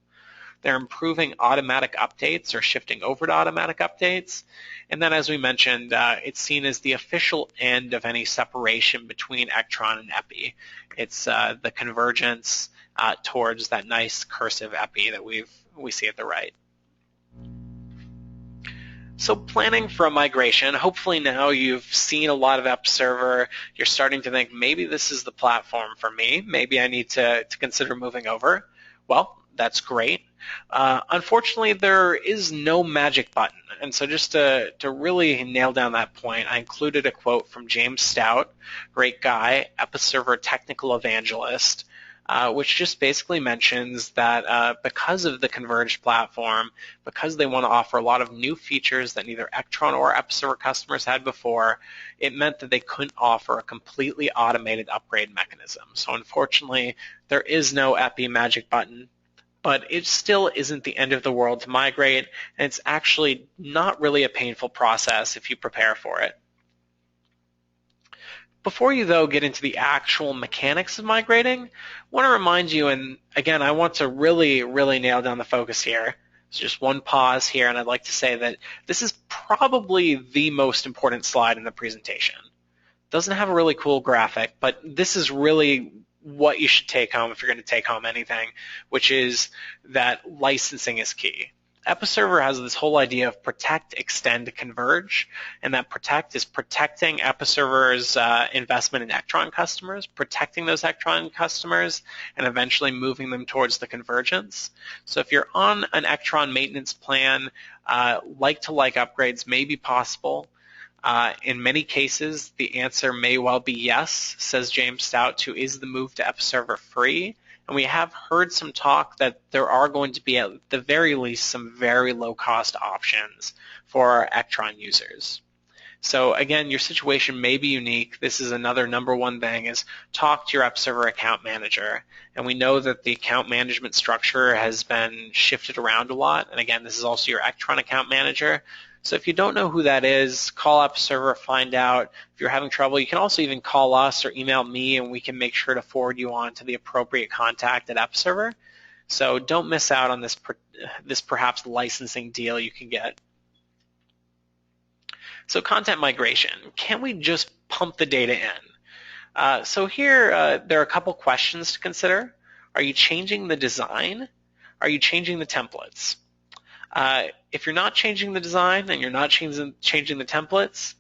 They're improving automatic updates or shifting over to automatic updates. And then, as we mentioned, it's seen as the official end of any separation between Ektron and Epi. It's the convergence towards that nice cursive Epi that we see at the right. So planning for a migration, hopefully now you've seen a lot of Episerver. You're starting to think, maybe this is the platform for me. Maybe I need to consider moving over. Well, that's great. Unfortunately, there is no magic button. And so just to really nail down that point, I included a quote from James Stout, great guy, Episerver technical evangelist. which just basically mentions that because of the converged platform, because they want to offer a lot of new features that neither Ektron or Episerver customers had before, it meant that they couldn't offer a completely automated upgrade mechanism. So unfortunately, there is no Epi magic button, but it still isn't the end of the world to migrate, and it's actually not really a painful process if you prepare for it. Before you, though, get into the actual mechanics of migrating, I want to remind you, and again, I want to really, really nail down the focus here. So just one pause here, and I'd like to say that this is probably the most important slide in the presentation. It doesn't have a really cool graphic, but this is really what you should take home if you're going to take home anything, which is that licensing is key. Episerver has this whole idea of protect, extend, converge, and that protect is protecting Episerver's investment in Ektron customers, protecting those Ektron customers, and eventually moving them towards the convergence. So if you're on an Ektron maintenance plan, like-to-like upgrades may be possible. In many cases, the answer may well be yes, says James Stout, who is the move to Episerver free. And we have heard some talk that there are going to be, at the very least, some very low-cost options for our Ektron users. So again, your situation may be unique. This is another number one thing, is talk to your Episerver account manager. And we know that the account management structure has been shifted around a lot. And again, this is also your Ektron account manager. So if you don't know who that is, call Episerver, find out. If you're having trouble, you can also even call us or email me, and we can make sure to forward you on to the appropriate contact at Episerver. So don't miss out on this perhaps licensing deal you can get. So content migration, can we just pump the data in? So here, there are a couple questions to consider. Are you changing the design? Are you changing the templates? If you're not changing the design and you're not changing the templates,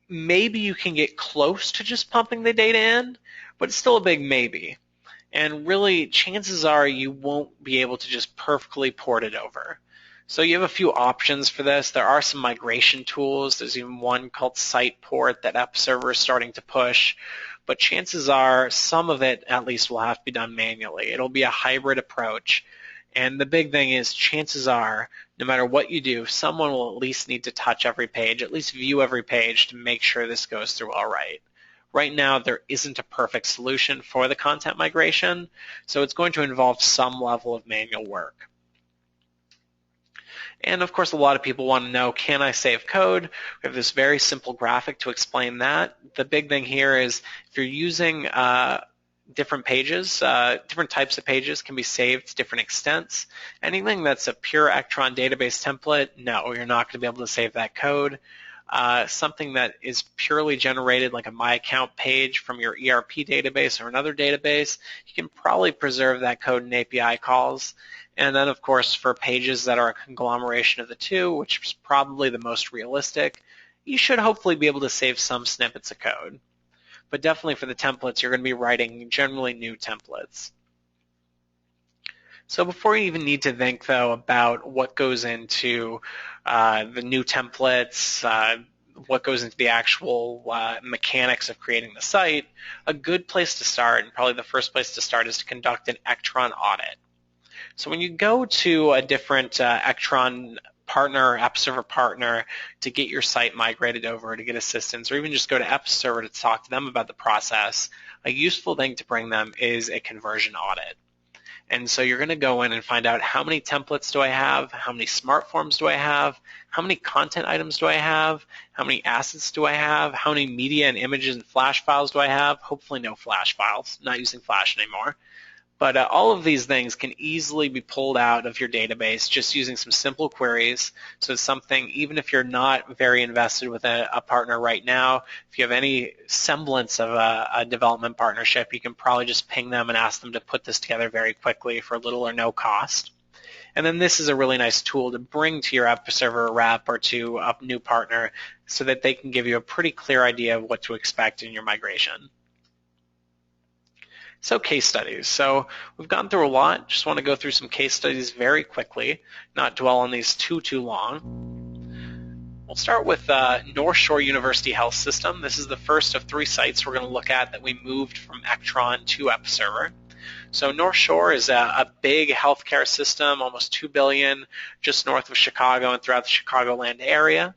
maybe you can get close to just pumping the data in, but it's still a big maybe. And really, chances are you won't be able to just perfectly port it over. So you have a few options for this. There are some migration tools. There's even one called Siteport that Episerver is starting to push. But chances are some of it at least will have to be done manually. It'll be a hybrid approach. And the big thing is, chances are, no matter what you do, someone will at least need to touch every page, at least view every page to make sure this goes through all right. Right now, there isn't a perfect solution for the content migration, so it's going to involve some level of manual work. And of course, a lot of people want to know, can I save code? We have this very simple graphic to explain that. The big thing here is, if you're using different pages, different types of pages can be saved to different extents. Anything that's a pure Ektron database template, no, you're not going to be able to save that code. Something that is purely generated, like a My Account page from your ERP database or another database, you can probably preserve that code in API calls. And then, of course, for pages that are a conglomeration of the two, which is probably the most realistic, you should hopefully be able to save some snippets of code. But definitely for the templates, you're going to be writing generally new templates. So before you even need to think, though, about what goes into the new templates, what goes into the actual mechanics of creating the site, a good place to start, and probably the first place to start, is to conduct an Ektron audit. So when you go to a different Ektron partner or Episerver partner to get your site migrated over, to get assistance, or even just go to Episerver to talk to them about the process, a useful thing to bring them is a conversion audit. And so you're going to go in and find out, how many templates do I have? How many smart forms do I have? How many content items do I have? How many assets do I have? How many media and images and Flash files do I have? Hopefully no Flash files, not using Flash anymore. But all of these things can easily be pulled out of your database just using some simple queries. So it's something, even if you're not very invested with a partner right now, if you have any semblance of a development partnership, you can probably just ping them and ask them to put this together very quickly for little or no cost. And then this is a really nice tool to bring to your Episerver rep or to a new partner so that they can give you a pretty clear idea of what to expect in your migration. So case studies. So we've gone through a lot. Just want to go through some case studies very quickly, not dwell on these too long. We'll We'll start with North Shore University Health System. This is the first of 3 sites we're going to look at that we moved from Ektron to Episerver. So North Shore is a big healthcare system, almost $2 billion, just north of Chicago and throughout the Chicagoland area.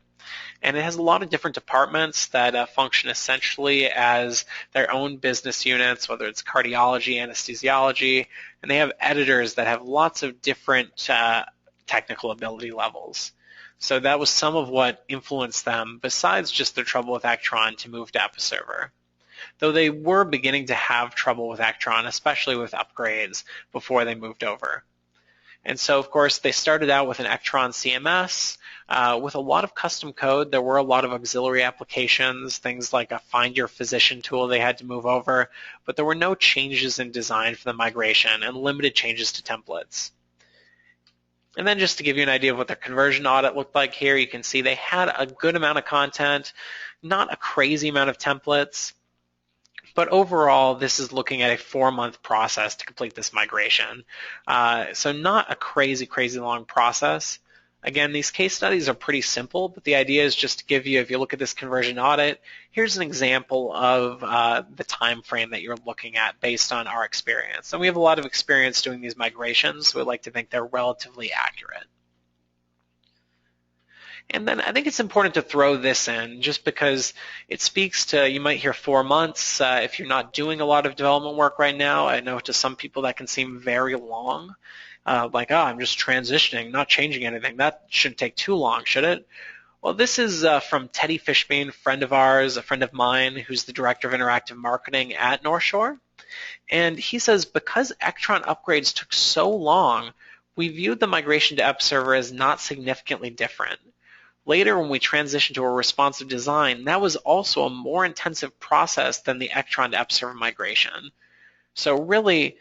And it has a lot of different departments that function essentially as their own business units, whether it's cardiology, anesthesiology, and they have editors that have lots of different technical ability levels. So that was some of what influenced them, besides just their trouble with Ektron, to move to Episerver. Though they were beginning to have trouble with Ektron, especially with upgrades, before they moved over. And so, of course, they started out with an Ektron CMS with a lot of custom code. There were a lot of auxiliary applications, things like a Find Your Physician tool they had to move over, but there were no changes in design for the migration and limited changes to templates. And then just to give you an idea of what their conversion audit looked like here, you can see they had a good amount of content, not a crazy amount of templates, but overall, this is looking at a 4-month process to complete this migration. So not a crazy long process. Again, these case studies are pretty simple, but the idea is just to give you, if you look at this conversion audit, here's an example of the time frame that you're looking at based on our experience. And we have a lot of experience doing these migrations, so we like to think they're relatively accurate. And then I think it's important to throw this in just because it speaks to, you might hear 4 months if you're not doing a lot of development work right now. I know to some people that can seem very long, like, oh, I'm just transitioning, not changing anything. That shouldn't take too long, should it? Well, this is from Teddy Fishbein, a friend of ours, a friend of mine, who's the Director of Interactive Marketing at North Shore. And he says, because Ektron upgrades took so long, we viewed the migration to Episerver as not significantly different. Later, when we transitioned to a responsive design, that was also a more intensive process than the Ektron to Episerver migration. So really,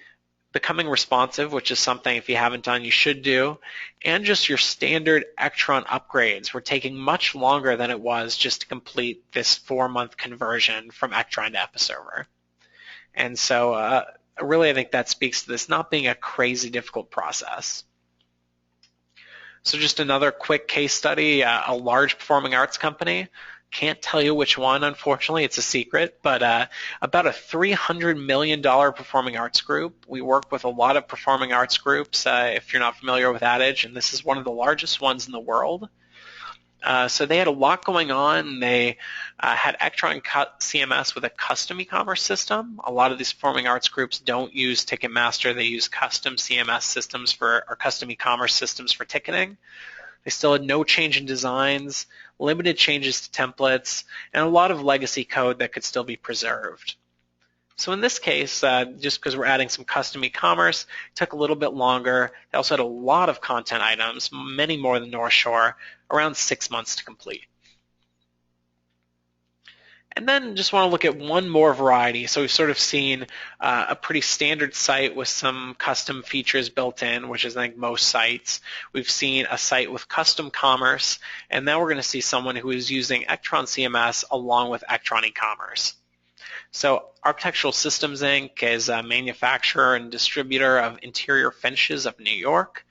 becoming responsive, which is something if you haven't done you should do, and just your standard Ektron upgrades were taking much longer than it was just to complete this 4-month conversion from Ektron to Episerver. And so really I think that speaks to this not being a crazy difficult process. So just another quick case study, a large performing arts company. Can't tell you which one, unfortunately, it's a secret, but about a $300 million performing arts group. We work with a lot of performing arts groups, if you're not familiar with Adage, and this is one of the largest ones in the world. So they had a lot going on. They had Ektron CMS with a custom e-commerce system. A lot of these performing arts groups don't use Ticketmaster. They use custom CMS systems or custom e-commerce systems for ticketing. They still had no change in designs, limited changes to templates, and a lot of legacy code that could still be preserved. So in this case, just because we're adding some custom e-commerce, it took a little bit longer. They also had a lot of content items, many more than North Shore, around 6 months to complete. And then just want to look at one more variety. So we've sort of seen a pretty standard site with some custom features built in, which is I think most sites. We've seen a site with custom commerce, and now we're going to see someone who is using Ektron CMS along with Ektron e-commerce. So Architectural Systems Inc. is a manufacturer and distributor of interior finishes of New York.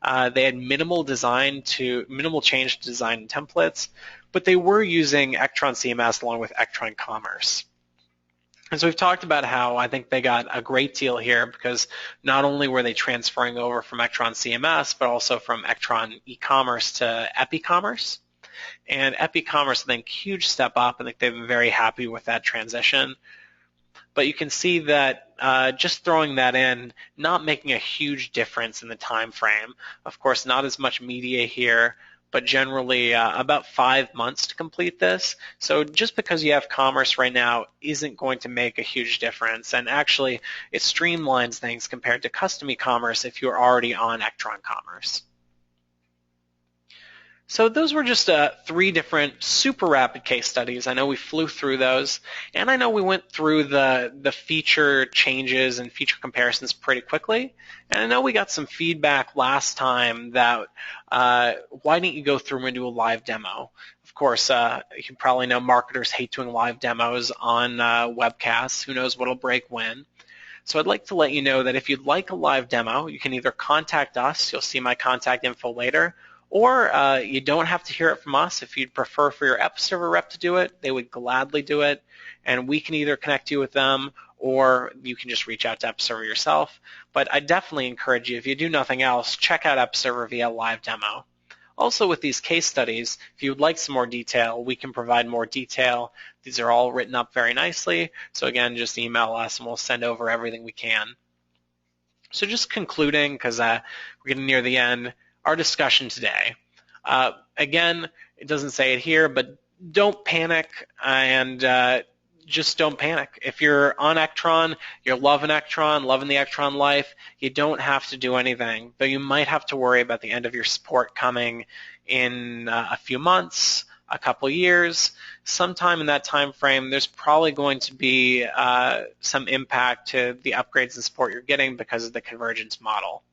They had minimal change to design and templates, but they were using Ektron CMS along with Ektron Commerce. And so we've talked about how I think they got a great deal here because not only were they transferring over from Ektron CMS, but also from Ektron e-commerce to Epicommerce. And Epicommerce, I think, huge step up. I think they've been very happy with that transition. But you can see that just throwing that in, not making a huge difference in the time frame. Of course, not as much media here, but generally about 5 months to complete this. So just because you have commerce right now isn't going to make a huge difference. And actually, it streamlines things compared to custom e-commerce if you're already on Ektron Commerce. So those were just 3 different super rapid case studies. I know we flew through those, and I know we went through the feature changes and feature comparisons pretty quickly. And I know we got some feedback last time that why didn't you go through and do a live demo? Of course, you probably know marketers hate doing live demos on webcasts. Who knows what'll break when. So I'd like to let you know that if you'd like a live demo, you can either contact us, you'll see my contact info later, Or you don't have to hear it from us. If you'd prefer for your Episerver rep to do it, they would gladly do it, and we can either connect you with them or you can just reach out to Episerver yourself. But I definitely encourage you, if you do nothing else, check out Episerver via live demo. Also, with these case studies, if you would like some more detail, we can provide more detail. These are all written up very nicely. So again, just email us and we'll send over everything we can. So just concluding, because we're getting near the end, our discussion today. Again, it doesn't say it here, but don't panic and just don't panic. If you're on Ektron, you're loving Ektron, loving the Ektron life, you don't have to do anything, but you might have to worry about the end of your support coming in a few months, a couple years. Sometime in that time frame, there's probably going to be some impact to the upgrades and support you're getting because of the convergence model.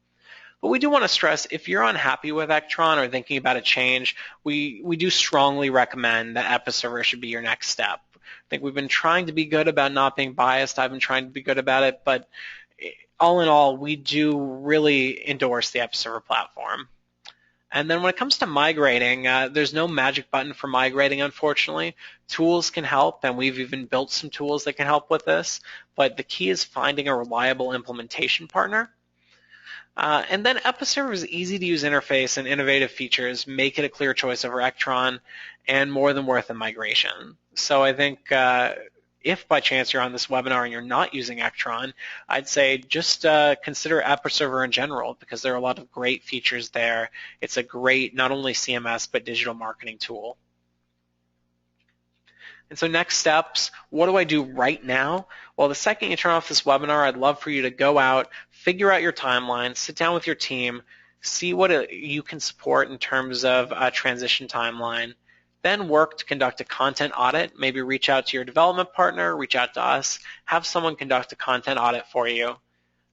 But we do want to stress, if you're unhappy with Ektron or thinking about a change, we do strongly recommend that Episerver should be your next step. I think we've been trying to be good about not being biased. I've been trying to be good about it, but all in all, we do really endorse the Episerver platform. And then when it comes to migrating, there's no magic button for migrating, unfortunately. Tools can help, and we've even built some tools that can help with this, but the key is finding a reliable implementation partner. And then Episerver's easy-to-use interface and innovative features make it a clear choice over Ektron and more than worth a migration. So I think if by chance you're on this webinar and you're not using Ektron, I'd say just consider Episerver in general because there are a lot of great features there. It's a great not only CMS but digital marketing tool. And so next steps, what do I do right now? Well, the second you turn off this webinar, I'd love for you to go out, figure out your timeline, sit down with your team, see what you can support in terms of a transition timeline, then work to conduct a content audit, maybe reach out to your development partner, reach out to us, have someone conduct a content audit for you.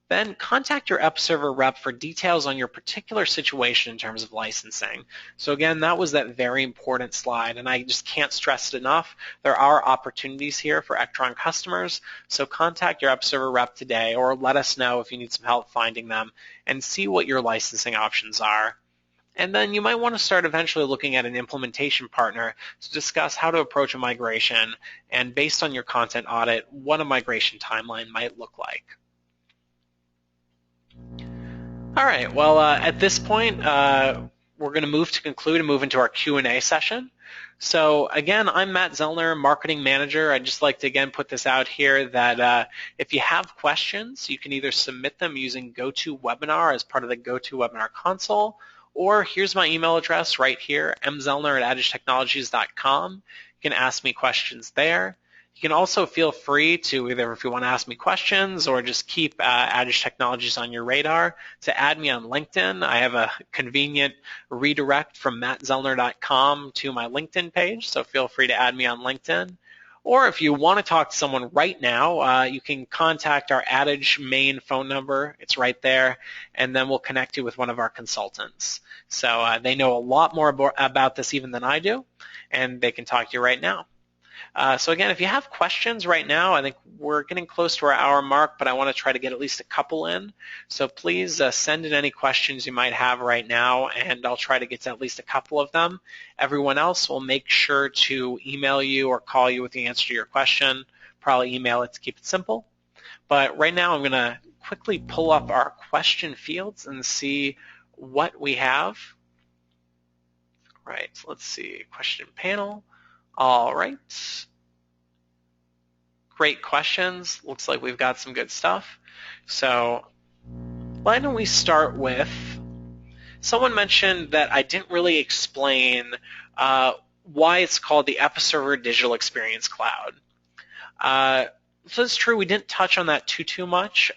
Then contact your Episerver rep for details on your particular situation in terms of licensing. So again, that was that very important slide, and I just can't stress it enough. There are opportunities here for Ektron customers, so contact your Episerver rep today or let us know if you need some help finding them and see what your licensing options are. And then you might want to start eventually looking at an implementation partner to discuss how to approach a migration and based on your content audit, what a migration timeline might look like. All right, well, at this point, we're going to move to conclude and move into our Q&A session. So again, I'm Matt Zellner, Marketing Manager. I'd just like to again put this out here that if you have questions, you can either submit them using GoToWebinar as part of the GoToWebinar console, or here's my email address right here, mzellner@adagetechnologies.com. You can ask me questions there. You can also feel free to either, if you want to ask me questions or just keep Adage Technologies on your radar, to add me on LinkedIn. I have a convenient redirect from mattzellner.com to my LinkedIn page, so feel free to add me on LinkedIn. Or if you want to talk to someone right now, you can contact our Adage main phone number. It's right there, and then we'll connect you with one of our consultants. So they know a lot more about this even than I do, and they can talk to you right now. So again, if you have questions right now, I think we're getting close to our hour mark, but I want to try to get at least a couple in. So please send in any questions you might have right now, and I'll try to get to at least a couple of them. Everyone else will make sure to email you or call you with the answer to your question. Probably email it to keep it simple. But right now I'm going to quickly pull up our question fields and see what we have. Right, so let's see, question panel. All right. Great questions. Looks like we've got some good stuff. So why don't we start with, someone mentioned that I didn't really explain why it's called the Episerver Digital Experience Cloud. So it's true, we didn't touch on that too much.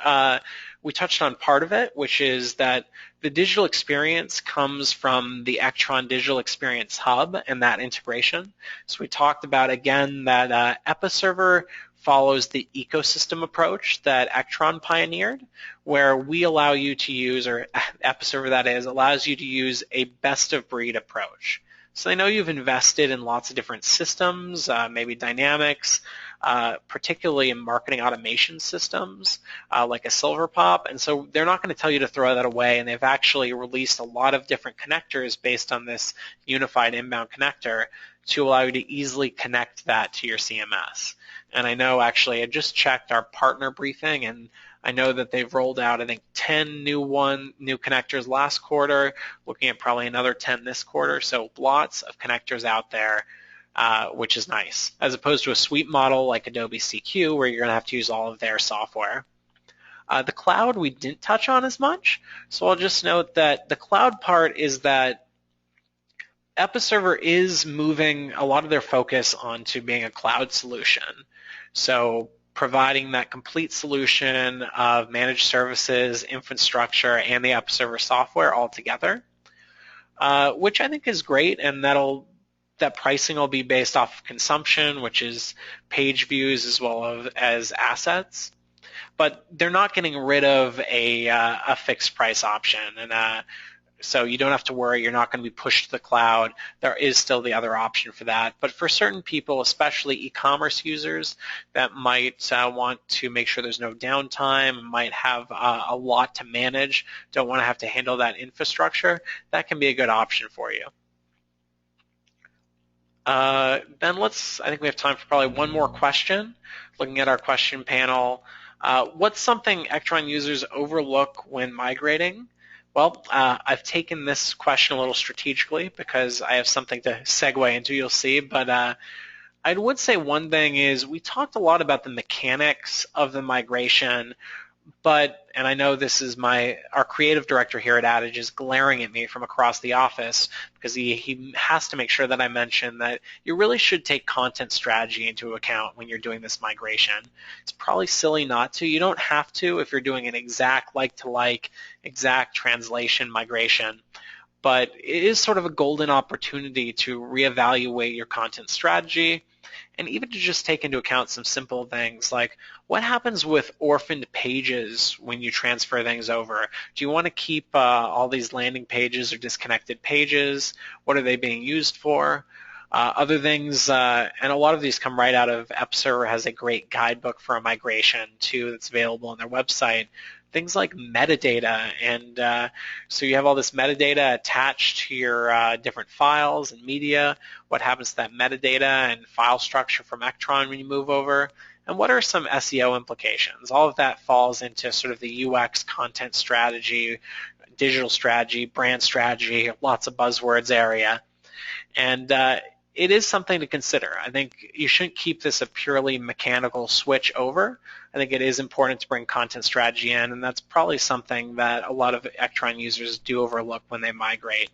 We touched on part of it, which is that the digital experience comes from the Ektron Digital Experience Hub and that integration. So we talked about, again, that Episerver follows the ecosystem approach that Ektron pioneered, where we allow you to use, or Episerver that is, allows you to use a best-of-breed approach. So I know you've invested in lots of different systems, maybe Dynamics, particularly in marketing automation systems like a Silverpop, and so they're not going to tell you to throw that away, and they've actually released a lot of different connectors based on this unified inbound connector to allow you to easily connect that to your CMS. And I know actually I just checked our partner briefing, and I know that they've rolled out, I think, 10 new connectors last quarter, looking at probably another 10 this quarter, so lots of connectors out there, which is nice, as opposed to a suite model like Adobe CQ, where you're going to have to use all of their software. The cloud we didn't touch on as much, so I'll just note that the cloud part is that Episerver is moving a lot of their focus onto being a cloud solution. So providing that complete solution of managed services, infrastructure, and the Episerver software all together, which I think is great, and that pricing will be based off of consumption, which is page views as well as assets. But they're not getting rid of a fixed price option, and so you don't have to worry you're not going to be pushed to the cloud. There is still the other option for that. But for certain people, especially e-commerce users that might want to make sure there's no downtime, might have a lot to manage, don't want to have to handle that infrastructure, that can be a good option for you. Then I think we have time for probably one more question. Looking at our question panel, what's something Ektron users overlook when migrating? Well, I've taken this question a little strategically because I have something to segue into, you'll see, but I would say one thing is we talked a lot about the mechanics of the migration, and I know this is our creative director here at Adage is glaring at me from across the office because he has to make sure that I mention that you really should take content strategy into account when you're doing this migration. It's probably silly not to. You don't have to if you're doing an exact like-to-like, exact translation migration, but it is sort of a golden opportunity to reevaluate your content strategy and even to just take into account some simple things like what happens with orphaned pages when you transfer things over? Do you want to keep all these landing pages or disconnected pages? What are they being used for? Other things, and a lot of these come right out of Episerver has a great guidebook for a migration too that's available on their website. Things like metadata, and so you have all this metadata attached to your different files and media. What happens to that metadata and file structure from Ektron when you move over? And what are some SEO implications? All of that falls into sort of the UX content strategy, digital strategy, brand strategy, lots of buzzwords area. And it is something to consider. I think you shouldn't keep this a purely mechanical switch over. I think it is important to bring content strategy in, and that's probably something that a lot of Ektron users do overlook when they migrate.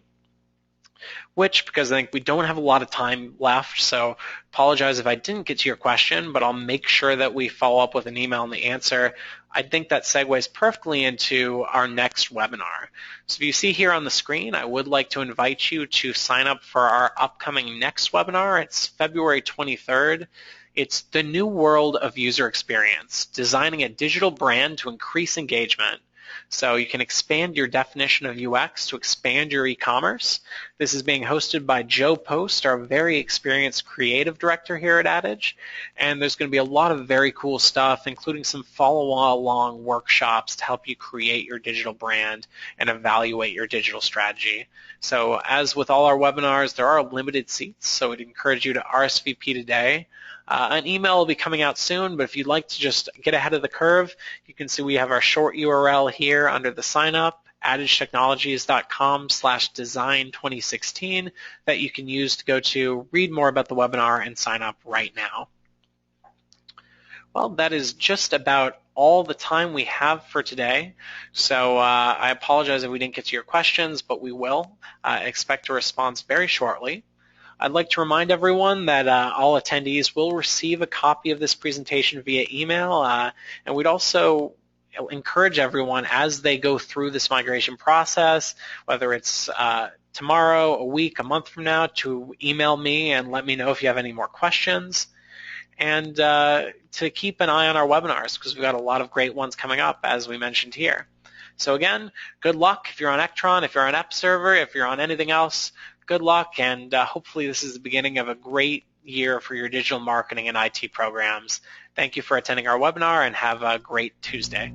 Because I think we don't have a lot of time left, so apologize if I didn't get to your question, but I'll make sure that we follow up with an email on the answer. I think that segues perfectly into our next webinar. So if you see here on the screen, I would like to invite you to sign up for our upcoming next webinar. It's February 23rd. It's the new world of user experience, designing a digital brand to increase engagement. So you can expand your definition of UX to expand your e-commerce. This is being hosted by Joe Post, our very experienced creative director here at Adage. And there's going to be a lot of very cool stuff, including some follow-along workshops to help you create your digital brand and evaluate your digital strategy. So as with all our webinars, there are limited seats, so I'd encourage you to RSVP today. An email will be coming out soon, but if you'd like to just get ahead of the curve, you can see we have our short URL here under the sign up, adagetechnologies.com/design2016 that you can use to go to read more about the webinar and sign up right now. Well, that is just about all the time we have for today. So I apologize if we didn't get to your questions, but we will. Expect a response very shortly. I'd like to remind everyone that all attendees will receive a copy of this presentation via email, and we'd also encourage everyone as they go through this migration process, whether it's tomorrow, a week, a month from now, to email me and let me know if you have any more questions. and to keep an eye on our webinars, because we've got a lot of great ones coming up, as we mentioned here. So again, good luck if you're on Ektron, if you're on Episerver, if you're on anything else, good luck, and hopefully this is the beginning of a great year for your digital marketing and IT programs. Thank you for attending our webinar, and have a great Tuesday.